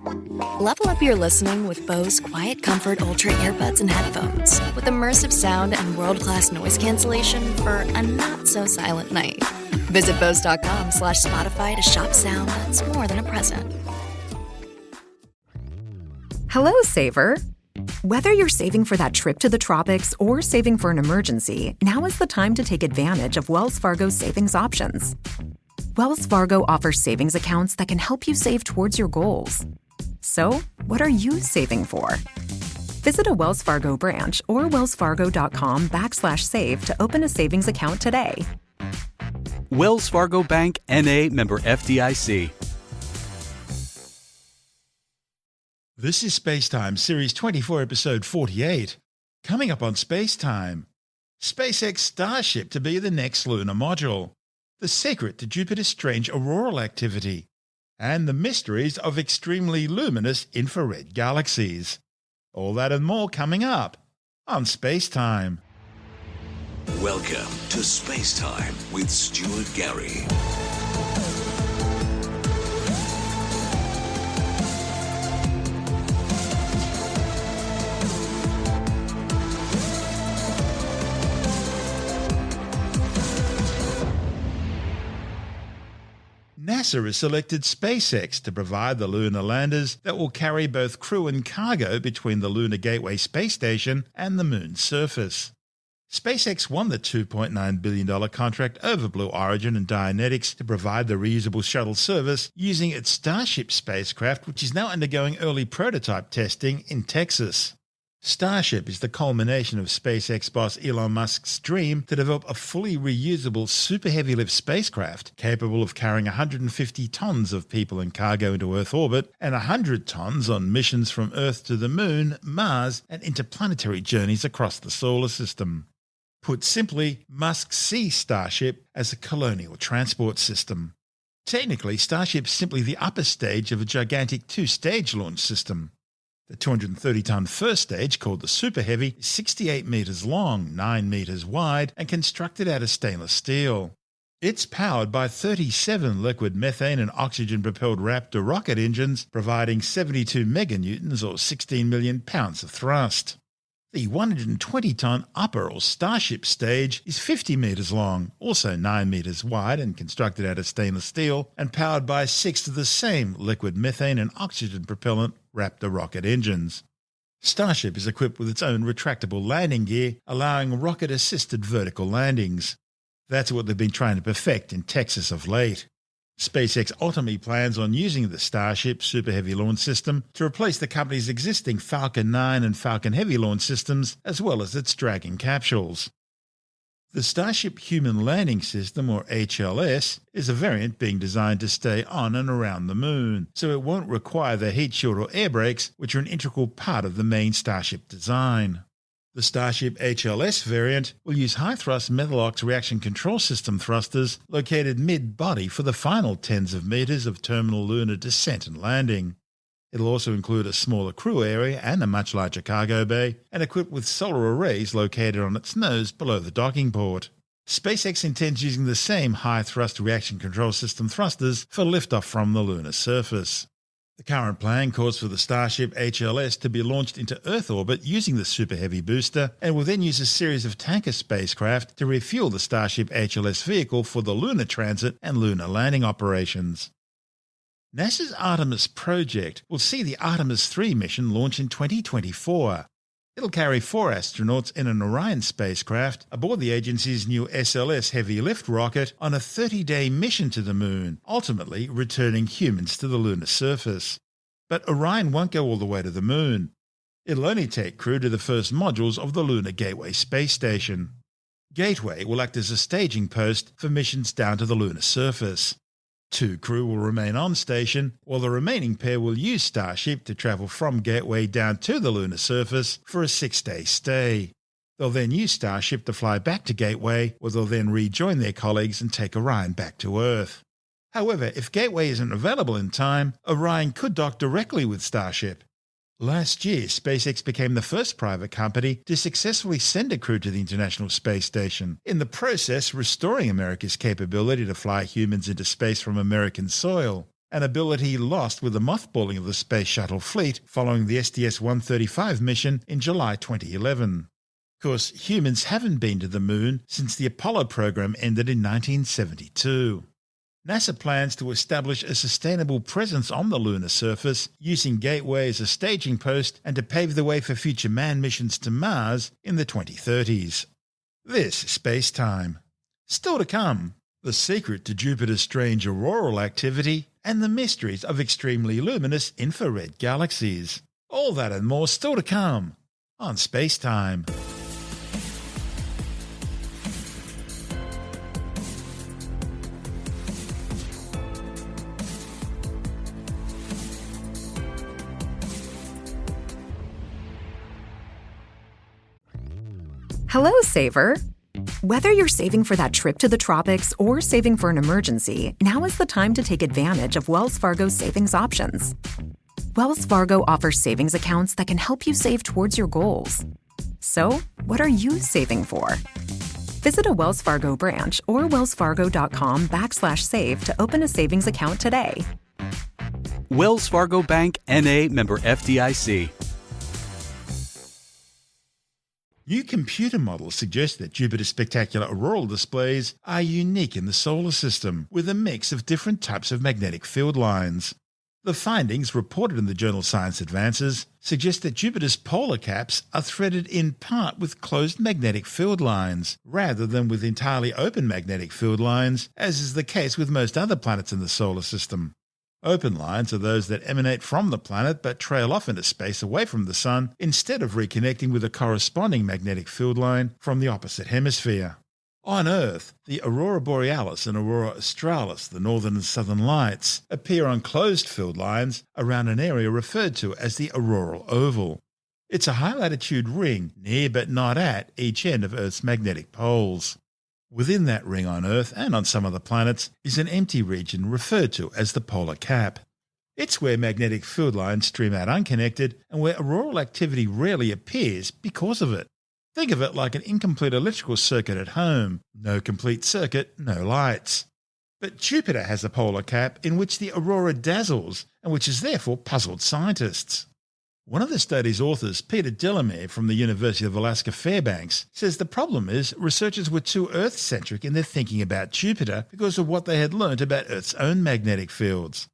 Level up your listening with Bose Quiet Comfort Ultra earbuds and headphones with immersive sound and world-class noise cancellation for a not-so-silent night. Visit Bose.com/Spotify to shop sound that's more than a present. Hello, Saver. Whether you're saving for that trip to the tropics or saving for an emergency, now is the time to take advantage of Wells Fargo's savings options. Wells Fargo offers savings accounts that can help you save towards your goals. So, what are you saving for? Visit a Wells Fargo branch or wellsfargo.com/save to open a savings account today. Wells Fargo Bank, N.A., member FDIC. This is SpaceTime, Series 24, Episode 48. Coming up on SpaceTime, SpaceX Starship to be the next lunar module, the secret to Jupiter's strange auroral activity, and the mysteries of extremely luminous infrared galaxies. All that and more coming up on SpaceTime. Welcome to SpaceTime with Stuart Gary. NASA has selected SpaceX to provide the lunar landers that will carry both crew and cargo between the Lunar Gateway space station and the Moon's surface. SpaceX won the $2.9 billion contract over Blue Origin and Dianetics to provide the reusable shuttle service using its Starship spacecraft, which is now undergoing early prototype testing in Texas. Starship is the culmination of SpaceX boss Elon Musk's dream to develop a fully reusable super heavy lift spacecraft capable of carrying 150 tons of people and cargo into Earth orbit and 100 tons on missions from Earth to the Moon, Mars, and interplanetary journeys across the solar system. Put simply, Musk sees Starship as a colonial transport system. Technically, Starship's simply the upper stage of a gigantic two-stage launch system. The 230-ton first stage, called the Super Heavy, is 68 metres long, 9 metres wide, and constructed out of stainless steel. It's powered by 37 liquid methane and oxygen-propelled Raptor rocket engines, providing 72 meganewtons or 16 million pounds of thrust. The 120-ton upper or Starship stage is 50 metres long, also 9 metres wide and constructed out of stainless steel, and powered by 6 of the same liquid methane and oxygen propellant Raptor rocket engines. Starship is equipped with its own retractable landing gear, allowing rocket-assisted vertical landings. That's what they've been trying to perfect in Texas of late. SpaceX ultimately plans on using the Starship Super Heavy launch system to replace the company's existing Falcon 9 and Falcon Heavy launch systems, as well as its Dragon capsules. The Starship Human Landing System, or HLS, is a variant being designed to stay on and around the Moon, so it won't require the heat shield or air brakes, which are an integral part of the main Starship design. The Starship HLS variant will use high-thrust metal ox reaction control system thrusters located mid-body for the final tens of meters of terminal lunar descent and landing. It'll also include a smaller crew area and a much larger cargo bay, and equipped with solar arrays located on its nose below the docking port. SpaceX intends using the same high-thrust reaction control system thrusters for liftoff from the lunar surface. The current plan calls for the Starship HLS to be launched into Earth orbit using the Super Heavy booster, and will then use a series of tanker spacecraft to refuel the Starship HLS vehicle for the lunar transit and lunar landing operations. NASA's Artemis project will see the Artemis 3 mission launch in 2024. It'll carry 4 astronauts in an Orion spacecraft aboard the agency's new SLS heavy lift rocket on a 30-day mission to the Moon, ultimately returning humans to the lunar surface. But Orion won't go all the way to the Moon. It'll only take crew to the first modules of the Lunar Gateway space station. Gateway will act as a staging post for missions down to the lunar surface. 2 crew will remain on station, while the remaining pair will use Starship to travel from Gateway down to the lunar surface for a 6-day stay. They'll then use Starship to fly back to Gateway, where they'll then rejoin their colleagues and take Orion back to Earth. However, if Gateway isn't available in time, Orion could dock directly with Starship. Last year, SpaceX became the first private company to successfully send a crew to the International Space Station, in the process restoring America's capability to fly humans into space from American soil. an ability lost with the mothballing of the Space Shuttle fleet following the STS-135 mission in July 2011. Of course, humans haven't been to the Moon since the Apollo program ended in 1972. NASA plans to establish a sustainable presence on the lunar surface, using Gateway as a staging post and to pave the way for future manned missions to Mars in the 2030s. This is SpaceTime. Still to come, the secret to Jupiter's strange auroral activity and the mysteries of extremely luminous infrared galaxies. All that and more still to come on SpaceTime. Hello, Saver. Whether you're saving for that trip to the tropics or saving for an emergency, now is the time to take advantage of Wells Fargo's savings options. Wells Fargo offers savings accounts that can help you save towards your goals. So, what are you saving for? Visit a Wells Fargo branch or wellsfargo.com/save to open a savings account today. Wells Fargo Bank, N.A., member FDIC. New computer models suggest that Jupiter's spectacular auroral displays are unique in the solar system, with a mix of different types of magnetic field lines. The findings, reported in the journal Science Advances, suggest that Jupiter's polar caps are threaded in part with closed magnetic field lines, rather than with entirely open magnetic field lines, as is the case with most other planets in the solar system. Open lines are those that emanate from the planet but trail off into space away from the Sun instead of reconnecting with a corresponding magnetic field line from the opposite hemisphere. On Earth, the aurora borealis and aurora australis, the northern and southern lights, appear on closed field lines around an area referred to as the auroral oval. It's a high-latitude ring near but not at each end of Earth's magnetic poles. Within that ring on Earth and on some other planets is an empty region referred to as the polar cap. It's where magnetic field lines stream out unconnected and where auroral activity rarely appears because of it. Think of it like an incomplete electrical circuit at home. No complete circuit, no lights. But Jupiter has a polar cap in which the aurora dazzles and which has therefore puzzled scientists. One of the study's authors, Peter Delamere from the University of Alaska Fairbanks, says the problem is researchers were too Earth-centric in their thinking about Jupiter because of what they had learnt about Earth's own magnetic fields.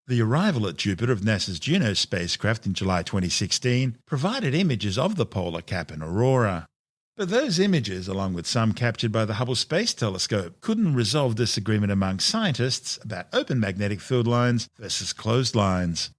The arrival at Jupiter of NASA's Juno spacecraft in July 2016 provided images of the polar cap and aurora. But those images, along with some captured by the Hubble Space Telescope, couldn't resolve disagreement among scientists about open magnetic field lines versus closed lines.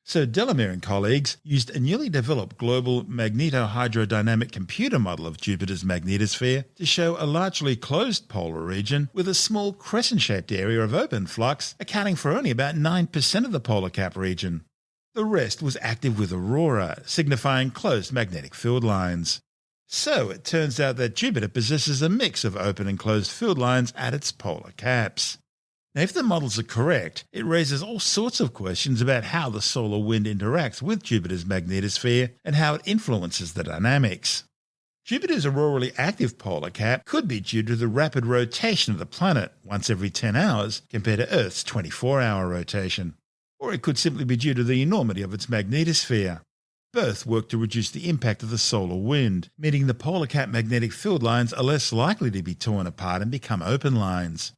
So Delamere and colleagues used a newly developed global magnetohydrodynamic computer model of Jupiter's magnetosphere to show a largely closed polar region with a small crescent-shaped area of open flux accounting for only about 9% of the polar cap region. The rest was active with aurora, signifying closed magnetic field lines. So it turns out that Jupiter possesses a mix of open and closed field lines at its polar caps. Now, if the models are correct, it raises all sorts of questions about how the solar wind interacts with Jupiter's magnetosphere and how it influences the dynamics. Jupiter's aurorally active polar cap could be due to the rapid rotation of the planet once every 10 hours compared to Earth's 24-hour rotation. Or it could simply be due to the enormity of its magnetosphere. Both work to reduce the impact of the solar wind, meaning the polar cap magnetic field lines are less likely to be torn apart and become open lines.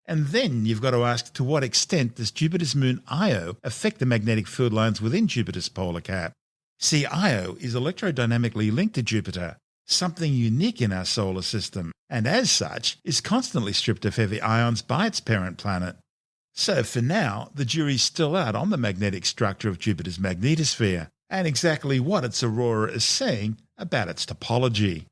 And then you've got to ask, to what extent does Jupiter's moon Io affect the magnetic field lines within Jupiter's polar cap? See, Io is electrodynamically linked to Jupiter, something unique in our solar system, and as such is constantly stripped of heavy ions by its parent planet. So for now, the jury's still out on the magnetic structure of Jupiter's magnetosphere, and exactly what its aurora is saying about its topology.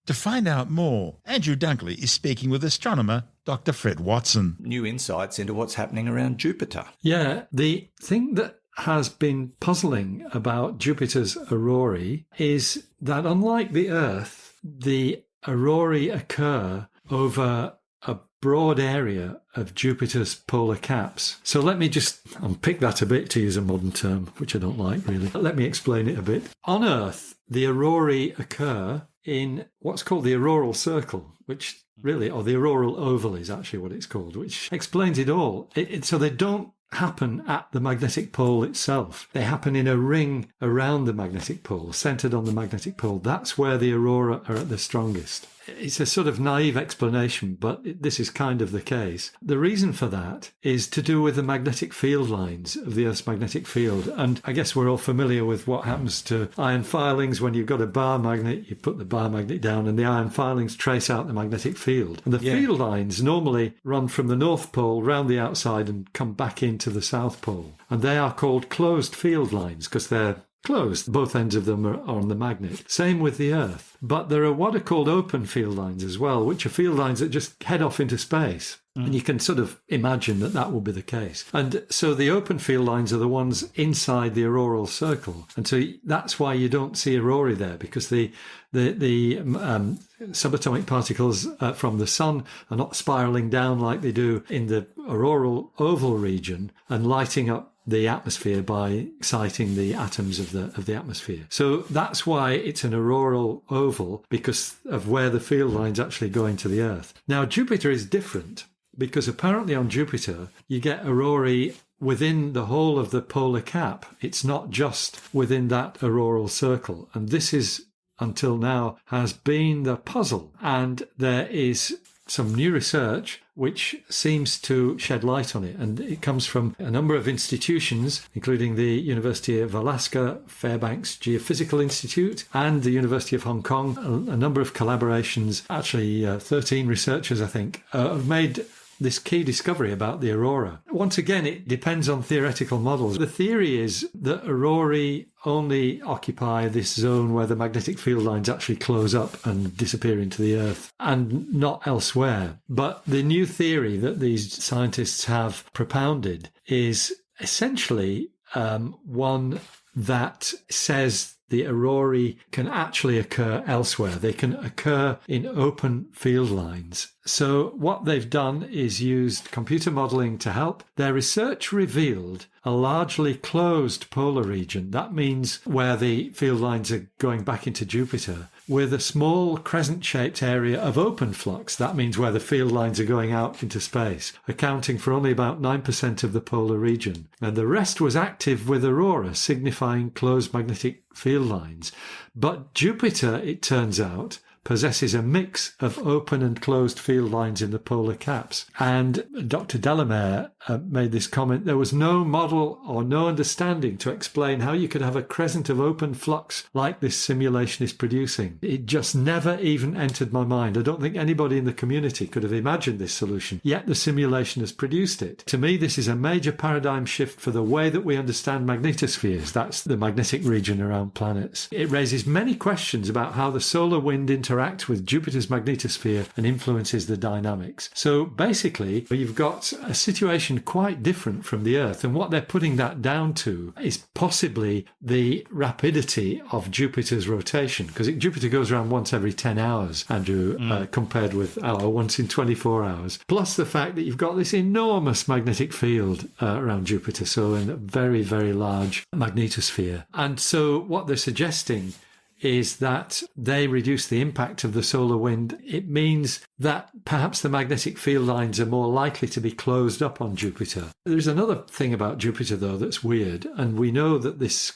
To find out more, Andrew Dunkley is speaking with astronomer Dr. Fred Watson. New insights into what's happening around Jupiter. Yeah, the thing that has been puzzling about Jupiter's aurorae is that unlike the Earth, the aurorae occur over a broad area of Jupiter's polar caps. So let me just unpick that a bit, to use a modern term, which I don't like really. Let me explain it a bit. On Earth, the aurorae occur in what's called the auroral circle, which really, or the auroral oval is actually what it's called, which explains it all. So they don't happen at the magnetic pole itself. They happen in a ring around the magnetic pole, centered on the magnetic pole. That's where the aurora are at the strongest. It's a sort of naive explanation, but this is kind of the case. The reason for that is to do with the magnetic field lines of the Earth's magnetic field. And I guess we're all familiar with what happens to iron filings when you've got a bar magnet. You put the bar magnet down and the iron filings trace out the magnetic field. And the field lines normally run from the North Pole round the outside and come back into the South Pole. And they are called closed field lines because they're closed. Both ends of them are on the magnet. Same with the Earth. But there are what are called open field lines as well, which are field lines that just head off into space. And you can sort of imagine that that will be the case. And so the open field lines are the ones inside the auroral circle. And so that's why you don't see aurorae there, because the subatomic particles from the sun are not spiraling down like they do in the auroral oval region and lighting up the atmosphere by exciting the atoms of the atmosphere. So that's why it's an auroral oval, because of where the field lines actually go into the Earth. Now, Jupiter is different, because apparently on Jupiter you get aurorae within the whole of the polar cap. It's not just within that auroral circle. And this is, until now, has been the puzzle. And there is some new research which seems to shed light on it. And it comes from a number of institutions, including the University of Alaska Fairbanks Geophysical Institute and the University of Hong Kong. A number of collaborations, actually 13 researchers, I think, have made this key discovery about the aurora. Once again, it depends on theoretical models. The theory is that aurorae only occupy this zone where the magnetic field lines actually close up and disappear into the Earth, and not elsewhere. But the new theory that these scientists have propounded is essentially one that says the aurorae can actually occur elsewhere. They can occur in open field lines. So what they've done is used computer modelling to help. Their research revealed a largely closed polar region. That means where the field lines are going back into Jupiter, with a small crescent-shaped area of open flux. That means where the field lines are going out into space, accounting for only about 9% of the polar region. And the rest was active with aurora, signifying closed magnetic field lines. But Jupiter, it turns out, possesses a mix of open and closed field lines in the polar caps. And Dr. Delamere made this comment: there was no model or no understanding to explain how you could have a crescent of open flux like this simulation is producing. It just never even entered my mind. I don't think anybody in the community could have imagined this solution, yet the simulation has produced it. To me, this is a major paradigm shift for the way that we understand magnetospheres. That's the magnetic region around planets. It raises many questions about how the solar wind interacts with Jupiter's magnetosphere and influences the dynamics. So basically, you've got a situation quite different from the Earth, and what they're putting that down to is possibly the rapidity of Jupiter's rotation, because Jupiter goes around once every 10 hours, Andrew, compared with our once in 24 hours, plus the fact that you've got this enormous magnetic field around Jupiter, so in a very, very large magnetosphere. And so what they're suggesting is that they reduce the impact of the solar wind. It means that perhaps the magnetic field lines are more likely to be closed up on Jupiter. There's another thing about Jupiter, though, that's weird, and we know that this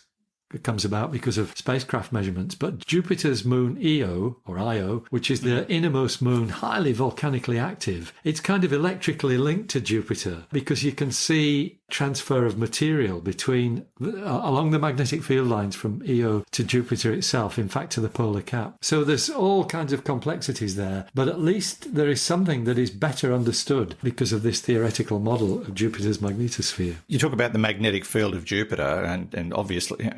comes about because of spacecraft measurements, but Jupiter's moon Io, or Io, which is the innermost moon, highly volcanically active, it's kind of electrically linked to Jupiter because you can see transfer of material between along the magnetic field lines from Io to Jupiter itself, in fact to the polar cap. So there's all kinds of complexities there, but at least there is something that is better understood because of this theoretical model of Jupiter's magnetosphere. You talk about the magnetic field of Jupiter, and obviously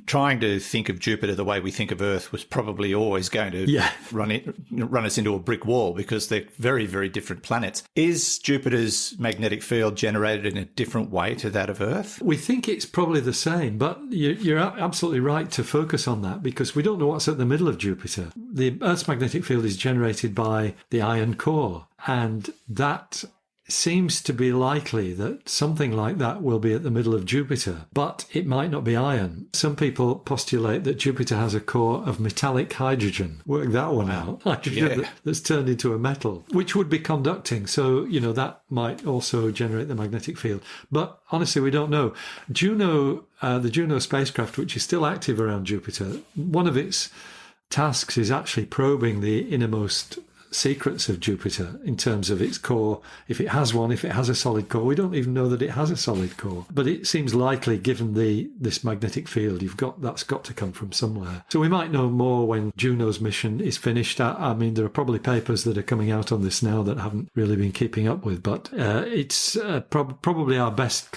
trying to think of Jupiter the way we think of Earth was probably always going to run us into a brick wall, because they're very, very different planets. Is Jupiter's magnetic field generated in a different way to that of Earth? We think it's probably the same, but you're absolutely right to focus on that, because we don't know what's at the middle of Jupiter. The Earth's magnetic field is generated by the iron core, and that seems to be likely that something like that will be at the middle of Jupiter, but it might not be iron. Some people postulate that Jupiter has a core of metallic hydrogen. Work that one out. Hydrogen that's turned into a metal, which would be conducting. So, that might also generate the magnetic field. But honestly, we don't know. Juno, the Juno spacecraft, which is still active around Jupiter, one of its tasks is actually probing the innermost secrets of Jupiter in terms of its core, if it has one, if it has a solid core. We don't even know that it has a solid core, but it seems likely given this magnetic field that's got to come from somewhere. So we might know more when Juno's mission is finished. I mean, there are probably papers that are coming out on this now that I haven't really been keeping up with, but it's probably our best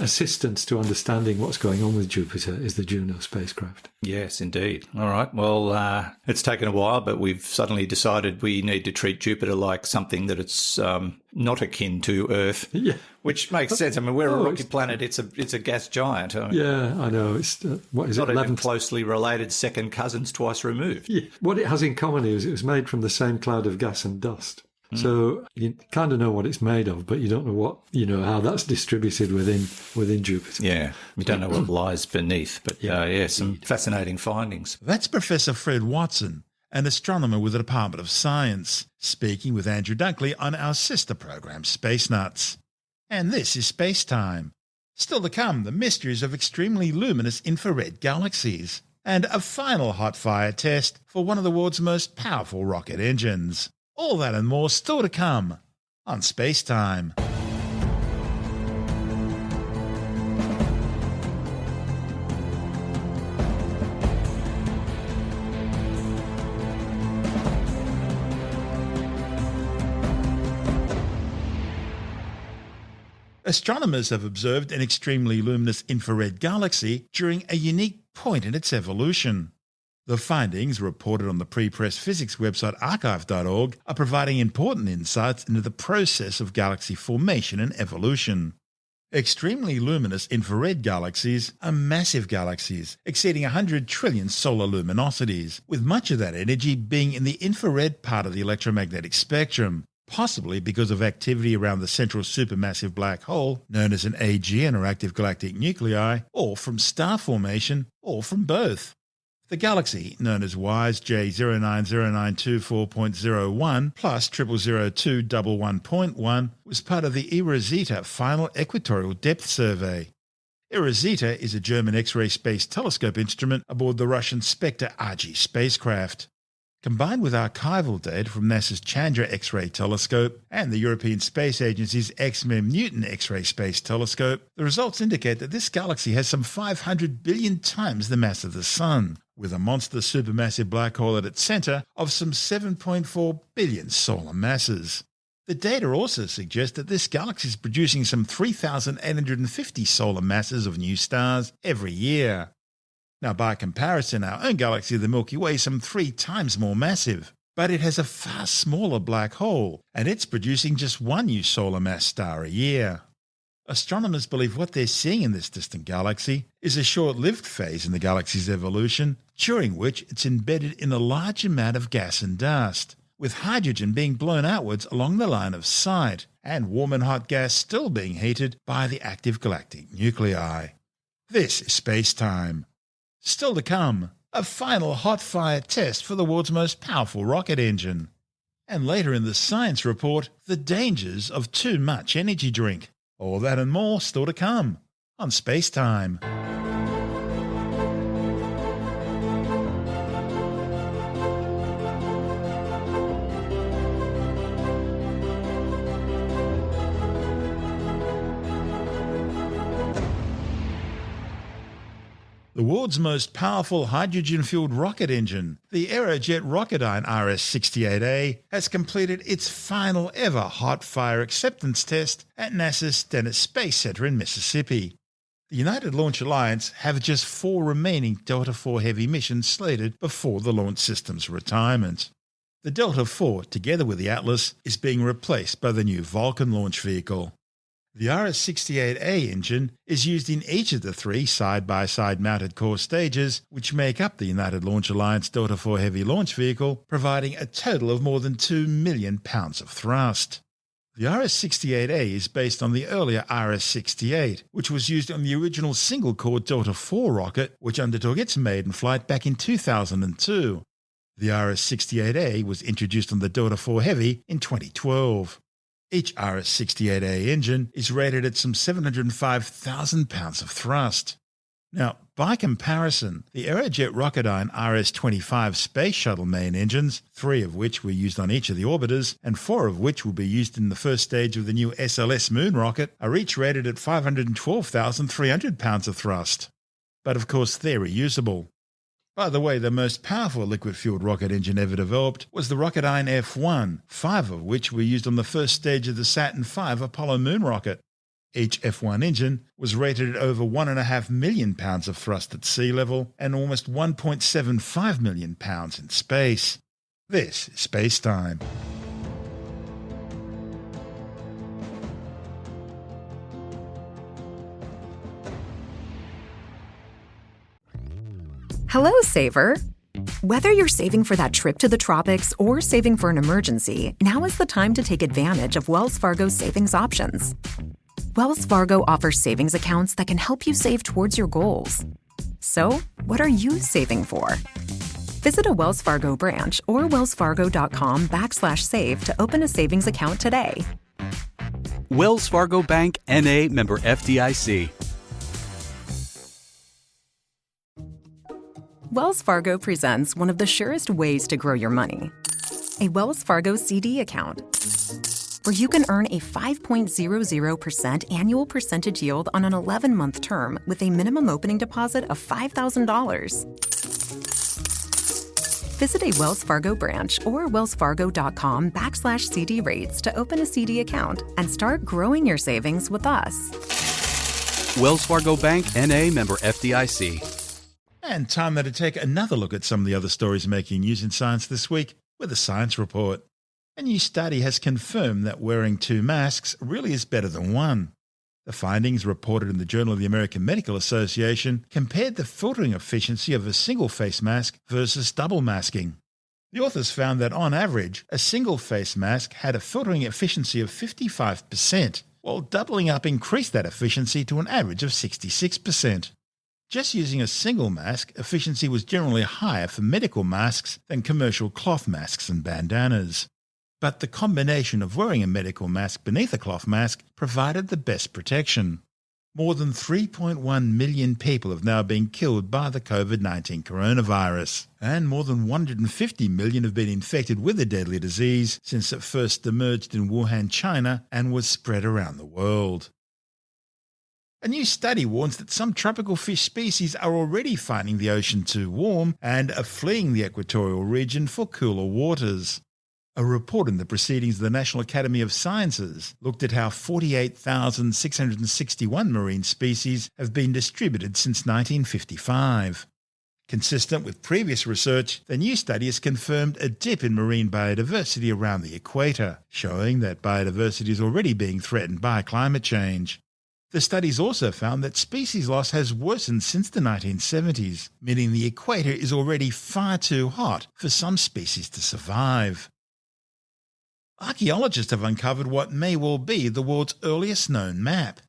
assistance to understanding what's going on with Jupiter is the Juno spacecraft. Yes, indeed. All right. Well, it's taken a while, but we've suddenly decided we need to treat Jupiter like something that it's not akin to Earth, which makes sense. I mean, we're a rocky planet. It's a gas giant. I know. It's what is not it? 11 closely related second cousins twice removed. Yeah. What it has in common is it was made from the same cloud of gas and dust. So you kind of know what it's made of, but you don't know how that's distributed within Jupiter. Yeah, we don't know what lies beneath, but some fascinating findings. That's Professor Fred Watson, an astronomer with the Department of Science, speaking with Andrew Dunkley on our sister program, Space Nuts. And this is Space Time. Still to come, the mysteries of extremely luminous infrared galaxies, and a final hot fire test for one of the world's most powerful rocket engines. All that and more still to come on Space Time. Astronomers have observed an extremely luminous infrared galaxy during a unique point in its evolution. The findings, reported on the pre-press physics website archive.org, are providing important insights into the process of galaxy formation and evolution. Extremely luminous infrared galaxies are massive galaxies, exceeding 100 trillion solar luminosities, with much of that energy being in the infrared part of the electromagnetic spectrum, possibly because of activity around the central supermassive black hole, known as an AGN or active galactic nuclei, or from star formation, or from both. The galaxy, known as WISE J090924.01 plus 000211.1, was part of the Aerojet Final Equatorial Depth Survey. Aerojet is a German X-ray space telescope instrument aboard the Russian Spectre RG spacecraft. Combined with archival data from NASA's Chandra X-ray telescope and the European Space Agency's XMEM Newton X-ray space telescope, the results indicate that this galaxy has some 500 billion times the mass of the Sun, with a monster supermassive black hole at its centre of some 7.4 billion solar masses. The data also suggest that this galaxy is producing some 3,850 solar masses of new stars every year. Now, by comparison, our own galaxy, the Milky Way, is some 3 times more massive, but it has a far smaller black hole, and it's producing just one new solar mass star a year. Astronomers believe what they're seeing in this distant galaxy is a short-lived phase in the galaxy's evolution, during which it's embedded in a large amount of gas and dust, with hydrogen being blown outwards along the line of sight, and warm and hot gas still being heated by the active galactic nuclei. This is Space Time. Still to come, a final hot fire test for the world's most powerful rocket engine. And later in the science report, the dangers of too much energy drink. All that and more still to come on Space Time. The world's most powerful hydrogen-fueled rocket engine, the Aerojet Rocketdyne RS-68A, has completed its final ever hot fire acceptance test at NASA's Stennis Space Center in Mississippi. The United Launch Alliance have just 4 remaining Delta IV Heavy missions slated before the launch system's retirement. The Delta IV, together with the Atlas, is being replaced by the new Vulcan launch vehicle. The RS-68A engine is used in each of the 3 side-by-side mounted core stages which make up the United Launch Alliance Delta IV Heavy launch vehicle, providing a total of more than 2 million pounds of thrust. The RS-68A is based on the earlier RS-68, which was used on the original single-core Delta IV rocket, which undertook its maiden flight back in 2002. The RS-68A was introduced on the Delta IV Heavy in 2012. Each RS-68A engine is rated at some 705,000 pounds of thrust. Now, by comparison, the Aerojet Rocketdyne RS-25 Space Shuttle main engines, 3 of which were used on each of the orbiters and 4 of which will be used in the first stage of the new SLS moon rocket, are each rated at 512,300 pounds of thrust. But of course they're reusable. By the way, the most powerful liquid-fueled rocket engine ever developed was the Rocketdyne F1, 5 of which were used on the first stage of the Saturn V Apollo moon rocket. Each F1 engine was rated at over 1.5 million pounds of thrust at sea level and almost 1.75 million pounds in space. This is SpaceTime. Hello, Saver. Whether you're saving for that trip to the tropics or saving for an emergency, now is the time to take advantage of Wells Fargo's savings options. Wells Fargo offers savings accounts that can help you save towards your goals. So, what are you saving for? Visit a Wells Fargo branch or wellsfargo.com/save to open a savings account today. Wells Fargo Bank, N.A., member FDIC. Wells Fargo presents one of the surest ways to grow your money, a Wells Fargo CD account, where you can earn a 5.00% annual percentage yield on an 11-month term with a minimum opening deposit of $5,000. Visit a Wells Fargo branch or wellsfargo.com/CD rates to open a CD account and start growing your savings with us. Wells Fargo Bank, N.A., member FDIC. And time now to take another look at some of the other stories making news in science this week with a science report. A new study has confirmed that wearing 2 masks really is better than 1. The findings, reported in the Journal of the American Medical Association, compared the filtering efficiency of a single face mask versus double masking. The authors found that on average, a single face mask had a filtering efficiency of 55%, while doubling up increased that efficiency to an average of 66%. Just using a single mask, efficiency was generally higher for medical masks than commercial cloth masks and bandanas. But the combination of wearing a medical mask beneath a cloth mask provided the best protection. More than 3.1 million people have now been killed by the COVID-19 coronavirus, and more than 150 million have been infected with the deadly disease since it first emerged in Wuhan, China, and was spread around the world. A new study warns that some tropical fish species are already finding the ocean too warm and are fleeing the equatorial region for cooler waters. A report in the Proceedings of the National Academy of Sciences looked at how 48,661 marine species have been distributed since 1955. Consistent with previous research, the new study has confirmed a dip in marine biodiversity around the equator, showing that biodiversity is already being threatened by climate change. The studies also found that species loss has worsened since the 1970s, meaning the equator is already far too hot for some species to survive. Archaeologists have uncovered what may well be the world's earliest known map.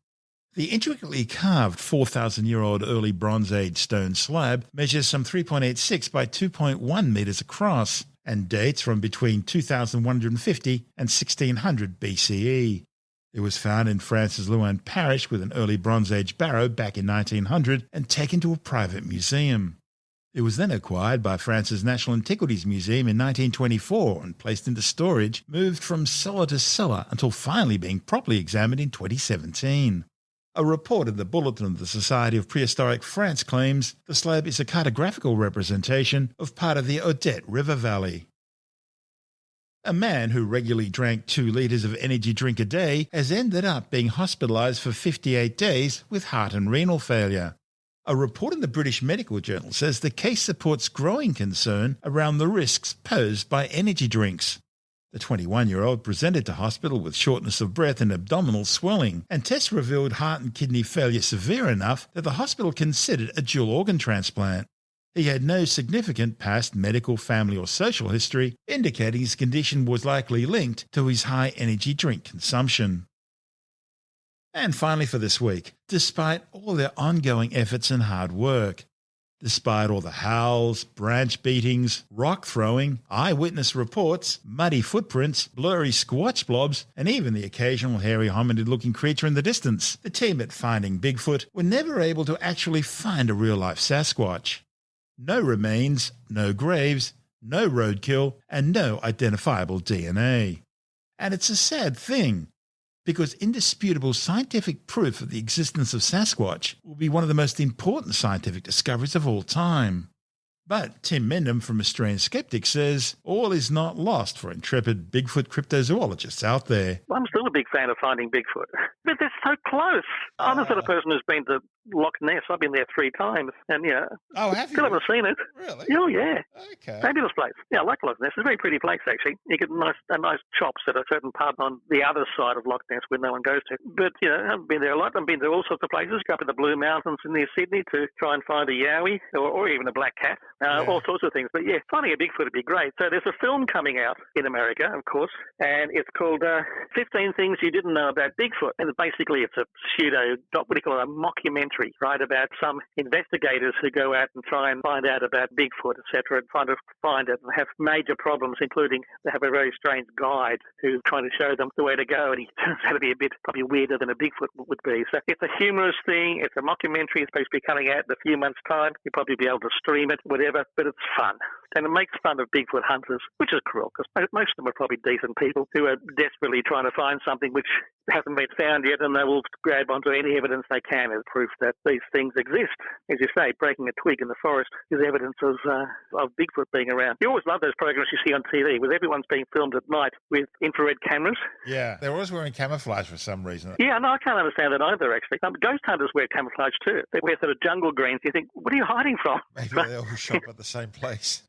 The intricately carved 4,000-year-old early Bronze Age stone slab measures some 3.86 by 2.1 metres across and dates from between 2150 and 1600 BCE. It was found in France's Louan parish with an early Bronze Age barrow back in 1900 and taken to a private museum. It was then acquired by France's National Antiquities Museum in 1924 and placed into storage, moved from cellar to cellar until finally being properly examined in 2017. A report in the Bulletin of the Society of Prehistoric France claims the slab is a cartographical representation of part of the Odette River Valley. A man who regularly drank 2 litres of energy drink a day has ended up being hospitalised for 58 days with heart and renal failure. A report in the British Medical Journal says the case supports growing concern around the risks posed by energy drinks. The 21-year-old presented to hospital with shortness of breath and abdominal swelling, and tests revealed heart and kidney failure severe enough that the hospital considered a dual organ transplant. He had no significant past medical, family or social history, indicating his condition was likely linked to his high energy drink consumption. And finally for this week, despite all their ongoing efforts and hard work, despite all the howls, branch beatings, rock throwing, eyewitness reports, muddy footprints, blurry squatch blobs, and even the occasional hairy hominid-looking creature in the distance, the team at Finding Bigfoot were never able to actually find a real-life Sasquatch. No remains, no graves, no roadkill, and no identifiable DNA. And it's a sad thing, because indisputable scientific proof of the existence of Sasquatch will be one of the most important scientific discoveries of all time. But Tim Mendham from Australian Skeptics says all is not lost for intrepid Bigfoot cryptozoologists out there. I'm still a big fan of Finding Bigfoot, but they're so close. I'm the sort of person who's been to Loch Ness. I've been there 3 times, and Oh, have you? Still haven't seen it. Really? Oh, yeah. Okay. Fabulous place. Yeah, I like Loch Ness. It's a very pretty place, actually. You get nice chops at a certain pub on the other side of Loch Ness where no one goes to. But, I haven't been there a lot. I've been to all sorts of places. Go up in the Blue Mountains near Sydney to try and find a yowie or even a black cat. All sorts of things. But, yeah, finding a Bigfoot would be great. So there's a film coming out in America, of course, and it's called 15 Things You Didn't Know About Bigfoot. And basically it's a a mockumentary, right, about some investigators who go out and try and find out about Bigfoot, etc., and find it and have major problems, including they have a very strange guide who's trying to show them the way to go, and he turns out to be a bit probably weirder than a Bigfoot would be. So it's a humorous thing. It's a mockumentary. It's supposed to be coming out in a few months' time. You'll probably be able to stream it, whatever, but it's fun. And it makes fun of Bigfoot hunters, which is cruel, because most of them are probably decent people who are desperately trying to find something which hasn't been found yet, and they will grab onto any evidence they can as proof that these things exist. As you say, breaking a twig in the forest is evidence of Bigfoot being around. You always love those programs you see on TV, where everyone's being filmed at night with infrared cameras. Yeah, they're always wearing camouflage for some reason. Yeah, no, I can't understand that either, actually. Ghost hunters wear camouflage too. They wear sort of jungle greens. You think, what are you hiding from? Maybe they all show up at the same place.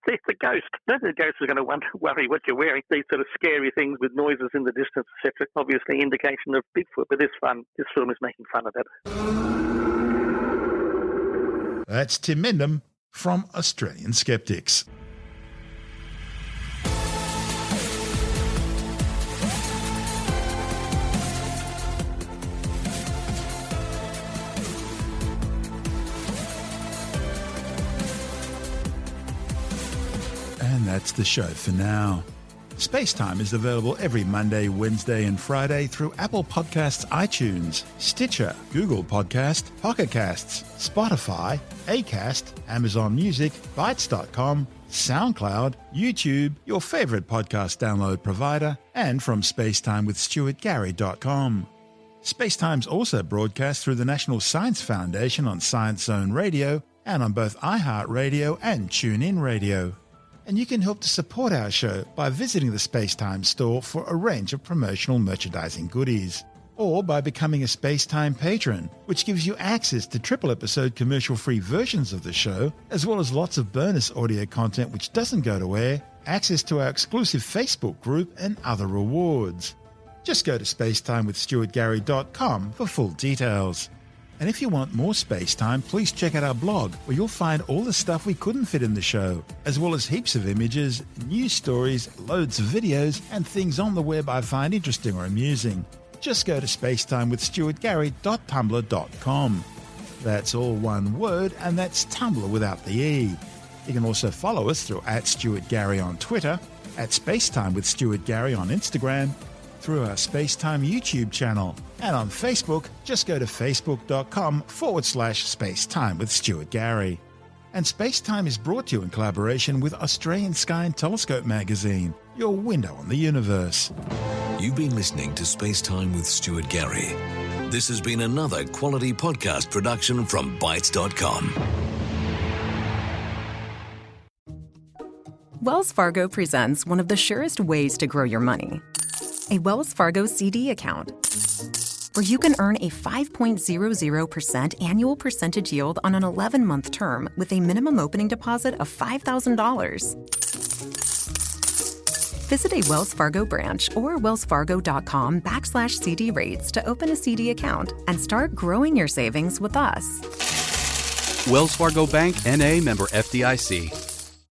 It's a ghost. The ghost is going to worry what you're wearing. These sort of scary things with noises in the distance, etc. Obviously indication of Bigfoot, but it's fun. This film is making fun of that. That's Tim Mendham from Australian Skeptics. And that's the show for now. SpaceTime is available every Monday, Wednesday and Friday through Apple Podcasts, iTunes, Stitcher, Google Podcast, Pocket Casts, Spotify, Acast, Amazon Music, Bytes.com, SoundCloud, YouTube, your favourite podcast download provider, and from spacetimewithstuartgary.com. SpaceTime's also broadcast through the National Science Foundation on Science Zone Radio and on both iHeartRadio and TuneIn Radio. And you can help to support our show by visiting the SpaceTime store for a range of promotional merchandising goodies, or by becoming a SpaceTime patron, which gives you access to triple-episode commercial-free versions of the show, as well as lots of bonus audio content which doesn't go to air, access to our exclusive Facebook group, and other rewards. Just go to spacetimewithstuartgary.com for full details. And if you want more space time, please check out our blog, where you'll find all the stuff we couldn't fit in the show, as well as heaps of images, news stories, loads of videos, and things on the web I find interesting or amusing. Just go to spacetimewithstuartgary.tumblr.com. That's all one word, and that's Tumblr without the E. You can also follow us through @StuartGary on Twitter, @SpaceTimeWithStuartGary on Instagram, through our SpaceTime YouTube channel, and on Facebook, just go to facebook.com/SpaceTime with Stuart Gary. And SpaceTime is brought to you in collaboration with Australian Sky and Telescope magazine, your window on the universe. You've been listening to SpaceTime with Stuart Gary. This has been another quality podcast production from Bytes.com. Wells Fargo presents one of the surest ways to grow your money. A Wells Fargo CD account, where you can earn a 5.00% annual percentage yield on an 11-month term with a minimum opening deposit of $5,000. Visit a Wells Fargo branch or wellsfargo.com/CD rates to open a CD account and start growing your savings with us. Wells Fargo Bank, N.A., member FDIC.